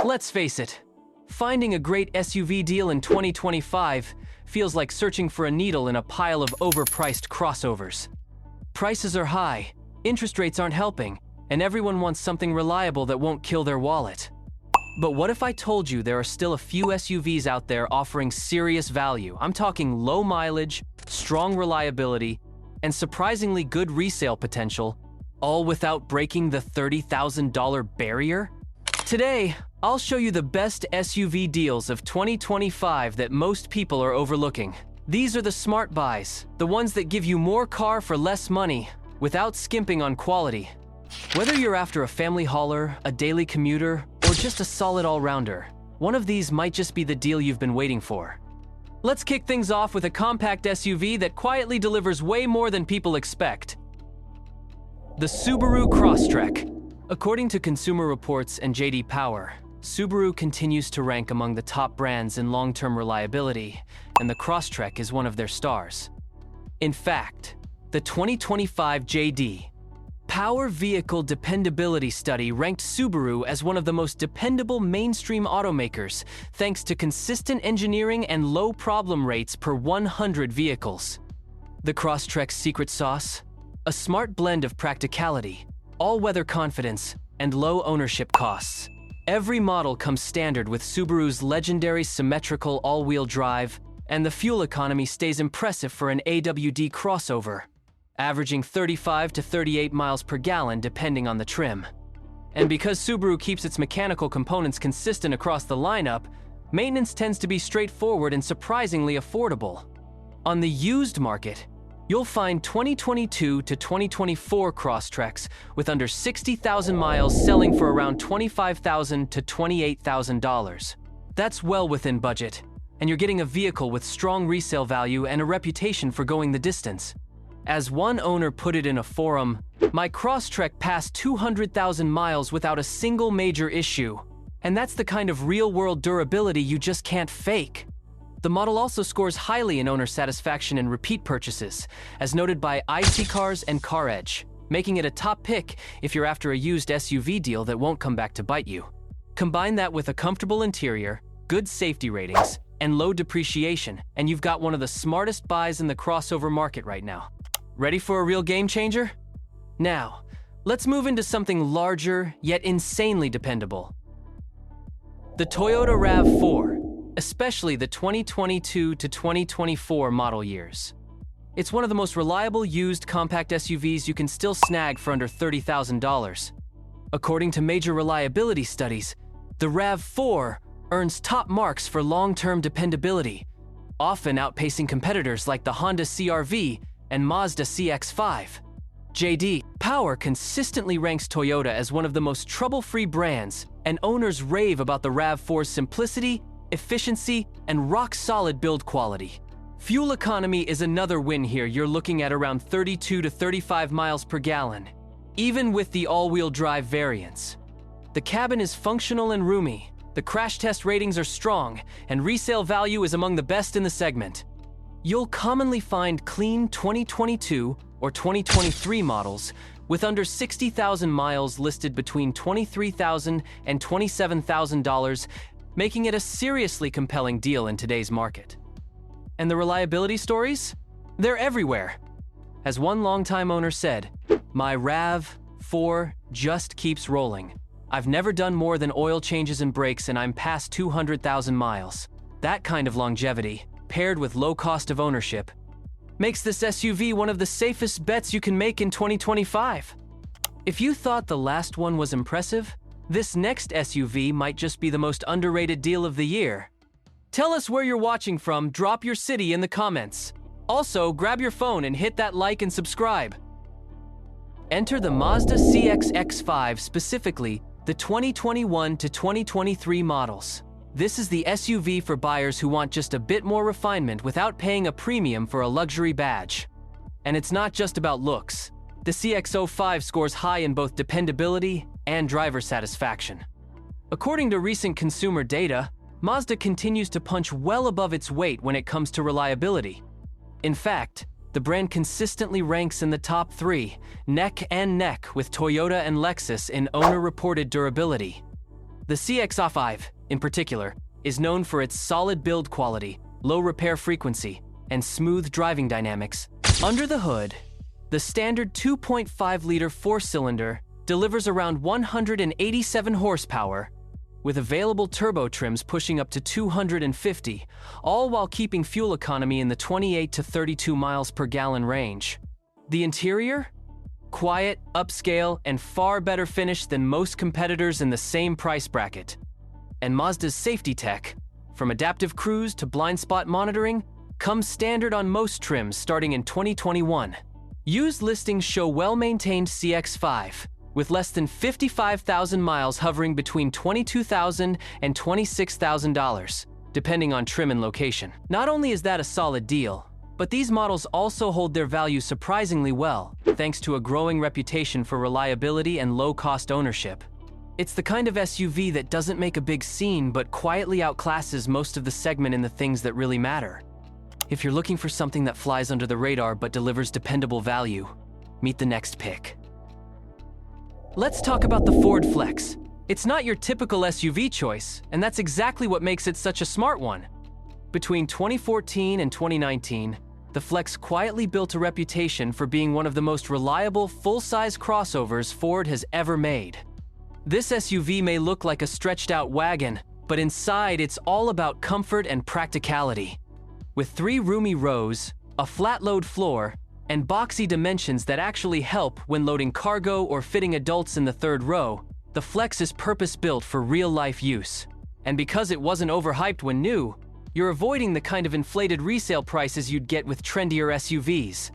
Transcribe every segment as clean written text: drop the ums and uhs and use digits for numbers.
Let's face it, finding a great SUV deal in 2025 feels like searching for a needle in a pile of overpriced crossovers. Prices are high, interest rates aren't helping, and everyone wants something reliable that won't kill their wallet. But what if I told you there are still a few SUVs out there offering serious value? I'm talking low mileage, strong reliability, and surprisingly good resale potential, all without breaking the $30,000 barrier? Today, I'll show you the best SUV deals of 2025 that most people are overlooking. These are the smart buys, the ones that give you more car for less money, without skimping on quality. Whether you're after a family hauler, a daily commuter, or just a solid all-rounder, one of these might just be the deal you've been waiting for. Let's kick things off with a compact SUV that quietly delivers way more than people expect. The Subaru Crosstrek. According to Consumer Reports and J.D. Power, Subaru continues to rank among the top brands in long-term reliability, and the Crosstrek is one of their stars. In fact, the 2025 J.D. Power Vehicle Dependability Study ranked Subaru as one of the most dependable mainstream automakers, thanks to consistent engineering and low problem rates per 100 vehicles. The Crosstrek's secret sauce? A smart blend of practicality, all-weather confidence, and low ownership costs. Every model comes standard with Subaru's legendary symmetrical all-wheel drive, and the fuel economy stays impressive for an AWD crossover, averaging 35 to 38 miles per gallon depending on the trim. And because Subaru keeps its mechanical components consistent across the lineup, maintenance tends to be straightforward and surprisingly affordable. On the used market, you'll find 2022 to 2024 Crosstreks with under 60,000 miles selling for around $25,000 to $28,000. That's well within budget, and you're getting a vehicle with strong resale value and a reputation for going the distance. As one owner put it in a forum, "My Crosstrek passed 200,000 miles without a single major issue, and that's the kind of real-world durability you just can't fake." The model also scores highly in owner satisfaction and repeat purchases, as noted by iSeeCars and CarEdge, making it a top pick if you're after a used SUV deal that won't come back to bite you. Combine that with a comfortable interior, good safety ratings, and low depreciation, and you've got one of the smartest buys in the crossover market right now. Ready for a real game changer? Now, let's move into something larger yet insanely dependable. The Toyota RAV4, especially the 2022 to 2024 model years. It's one of the most reliable used compact SUVs you can still snag for under $30,000. According to major reliability studies, the RAV4 earns top marks for long-term dependability, often outpacing competitors like the Honda CR-V and Mazda CX5. J.D. Power consistently ranks Toyota as one of the most trouble-free brands, and owners rave about the RAV4's simplicity, efficiency, and rock-solid build quality. Fuel economy is another win here. You're looking at around 32 to 35 miles per gallon, even with the all-wheel drive variants. The cabin is functional and roomy, the crash test ratings are strong, and resale value is among the best in the segment. You'll commonly find clean 2022 or 2023 models with under 60,000 miles listed between $23,000 and $27,000, making it a seriously compelling deal in today's market. And the reliability stories? They're everywhere. As one longtime owner said, "My RAV4 just keeps rolling. I've never done more than oil changes and brakes, and I'm past 200,000 miles." That kind of longevity, paired with low cost of ownership, makes this SUV one of the safest bets you can make in 2025. If you thought the last one was impressive, this next SUV might just be the most underrated deal of the year. Tell us where you're watching from, drop your city in the comments. Also, grab your phone and hit that like and subscribe. Enter the Mazda CX5, specifically the 2021 to 2023 models. This is the SUV for buyers who want just a bit more refinement without paying a premium for a luxury badge. And it's not just about looks. The CX5 scores high in both dependability and driver satisfaction. According to recent consumer data, Mazda continues to punch well above its weight when it comes to reliability. In fact, the brand consistently ranks in the top 3, neck and neck with Toyota and Lexus in owner-reported durability. The CX5, in particular, is known for its solid build quality, low repair frequency, and smooth driving dynamics. Under the hood, the standard 2.5-liter four-cylinder delivers around 187 horsepower, with available turbo trims pushing up to 250, all while keeping fuel economy in the 28 to 32 miles per gallon range. The interior? Quiet, upscale, and far better finished than most competitors in the same price bracket. And Mazda's safety tech, from adaptive cruise to blind spot monitoring, comes standard on most trims starting in 2021. Used listings show well-maintained CX5, with less than 55,000 miles hovering between $22,000 and $26,000, depending on trim and location. Not only is that a solid deal, but these models also hold their value surprisingly well, thanks to a growing reputation for reliability and low-cost ownership. It's the kind of SUV that doesn't make a big scene but quietly outclasses most of the segment in the things that really matter. If you're looking for something that flies under the radar but delivers dependable value, meet the next pick. Let's talk about the Ford Flex. It's not your typical SUV choice, and that's exactly what makes it such a smart one. Between 2014 and 2019, the Flex quietly built a reputation for being one of the most reliable full-size crossovers Ford has ever made. This SUV may look like a stretched-out wagon, but inside it's all about comfort and practicality. With 3 roomy rows, a flat-load floor, and boxy dimensions that actually help when loading cargo or fitting adults in the 3rd row, the Flex is purpose-built for real-life use. And because it wasn't overhyped when new, you're avoiding the kind of inflated resale prices you'd get with trendier SUVs.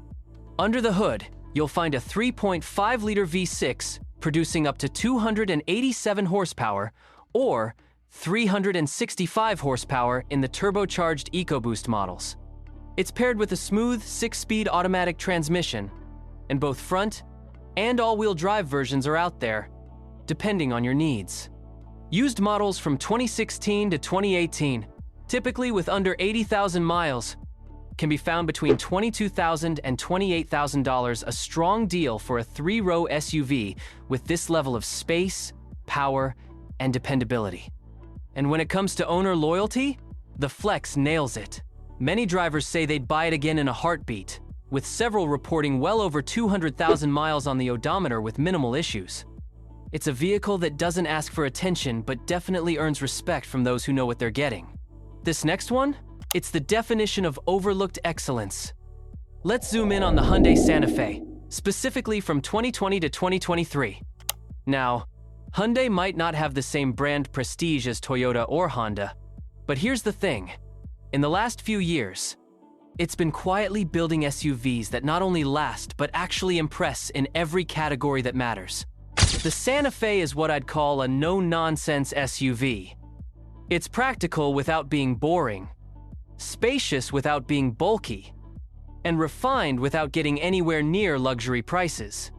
Under the hood, you'll find a 3.5-liter V6 producing up to 287 horsepower or 365 horsepower in the turbocharged EcoBoost models. It's paired with a smooth 6-speed automatic transmission, and both front and all-wheel drive versions are out there, depending on your needs. Used models from 2016 to 2018, typically with under 80,000 miles, can be found between $22,000 and $28,000, a strong deal for a 3-row SUV with this level of space, power, and dependability. And when it comes to owner loyalty, the Flex nails it. Many drivers say they'd buy it again in a heartbeat, with several reporting well over 200,000 miles on the odometer with minimal issues. It's a vehicle that doesn't ask for attention but definitely earns respect from those who know what they're getting. This next one? It's the definition of overlooked excellence. Let's zoom in on the Hyundai Santa Fe, specifically from 2020 to 2023. Now, Hyundai might not have the same brand prestige as Toyota or Honda, but here's the thing. In the last few years, it's been quietly building SUVs that not only last but actually impress in every category that matters. The Santa Fe is what I'd call a no-nonsense SUV. It's practical without being boring, spacious without being bulky, and refined without getting anywhere near luxury prices.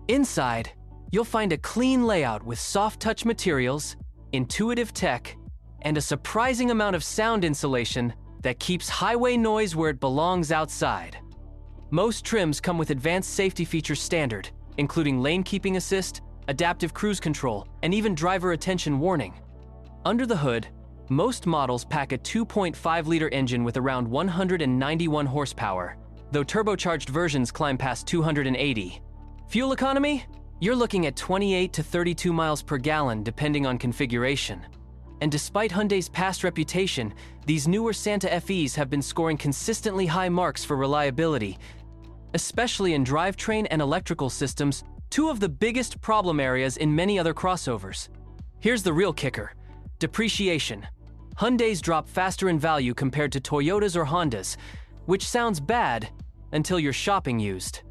Inside, you'll find a clean layout with soft-touch materials, intuitive tech, and a surprising amount of sound insulation that keeps highway noise where it belongs outside. Most trims come with advanced safety features standard, including lane keeping assist, adaptive cruise control, and even driver attention warning. Under the hood, most models pack a 2.5-liter engine with around 191 horsepower, though turbocharged versions climb past 280. Fuel economy? You're looking at 28 to 32 miles per gallon depending on configuration. And despite Hyundai's past reputation, these newer Santa Fes have been scoring consistently high marks for reliability, especially in drivetrain and electrical systems, 2 of the biggest problem areas in many other crossovers. Here's the real kicker: depreciation. Hyundais drop faster in value compared to Toyotas or Hondas, which sounds bad until you're shopping used.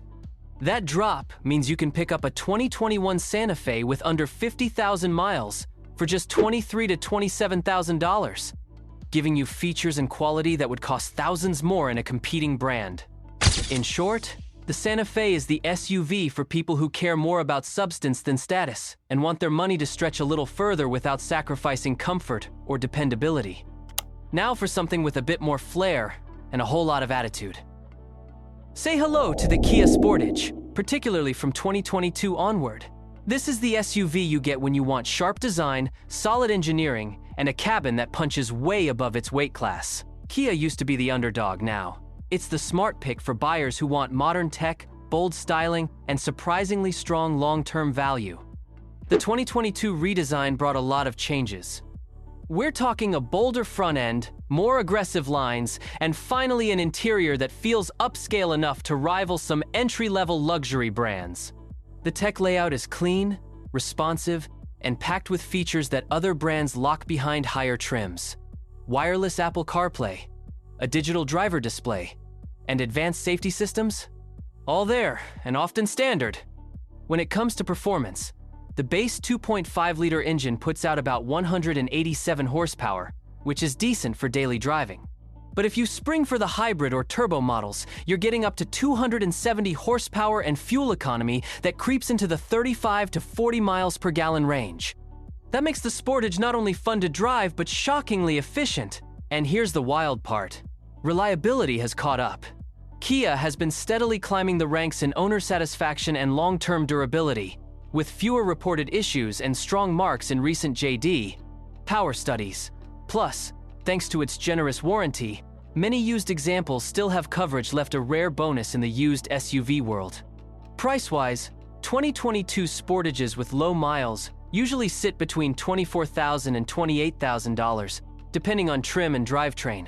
That drop means you can pick up a 2021 Santa Fe with under 50,000 miles for just $23,000 to $27,000, giving you features and quality that would cost thousands more in a competing brand. In short, the Santa Fe is the SUV for people who care more about substance than status and want their money to stretch a little further without sacrificing comfort or dependability. Now for something with a bit more flair and a whole lot of attitude. Say hello to the Kia Sportage, particularly from 2022 onward. This is the SUV you get when you want sharp design, solid engineering, and a cabin that punches way above its weight class. Kia used to be the underdog now. It's the smart pick for buyers who want modern tech, bold styling, and surprisingly strong long-term value. The 2022 redesign brought a lot of changes. We're talking a bolder front end, more aggressive lines, and finally an interior that feels upscale enough to rival some entry-level luxury brands. The tech layout is clean, responsive, and packed with features that other brands lock behind higher trims. Wireless Apple CarPlay, a digital driver display, and advanced safety systems? All there, and often standard. When it comes to performance, the base 2.5-liter engine puts out about 187 horsepower, which is decent for daily driving. But if you spring for the hybrid or turbo models, you're getting up to 270 horsepower and fuel economy that creeps into the 35 to 40 miles per gallon range. That makes the Sportage not only fun to drive, but shockingly efficient. And here's the wild part. Reliability has caught up. Kia has been steadily climbing the ranks in owner satisfaction and long-term durability, with fewer reported issues and strong marks in recent JD Power studies. Plus, thanks to its generous warranty, many used examples still have coverage left, a rare bonus in the used SUV world. Price-wise, 2022 Sportages with low miles usually sit between $24,000 and $28,000, depending on trim and drivetrain.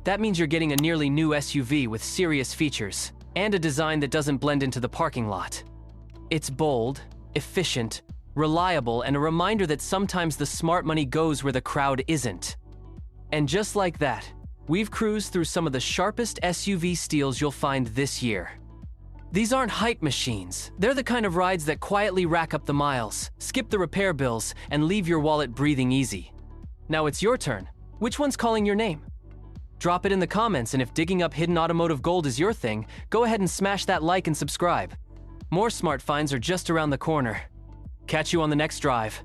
That means you're getting a nearly new SUV with serious features, and a design that doesn't blend into the parking lot. It's bold, efficient, reliable, and a reminder that sometimes the smart money goes where the crowd isn't. And just like that, we've cruised through some of the sharpest SUV steals you'll find this year. These aren't hype machines. They're the kind of rides that quietly rack up the miles, skip the repair bills, and leave your wallet breathing easy. Now it's your turn. Which one's calling your name? Drop it in the comments, and if digging up hidden automotive gold is your thing, go ahead and smash that like and subscribe. More smart finds are just around the corner. Catch you on the next drive.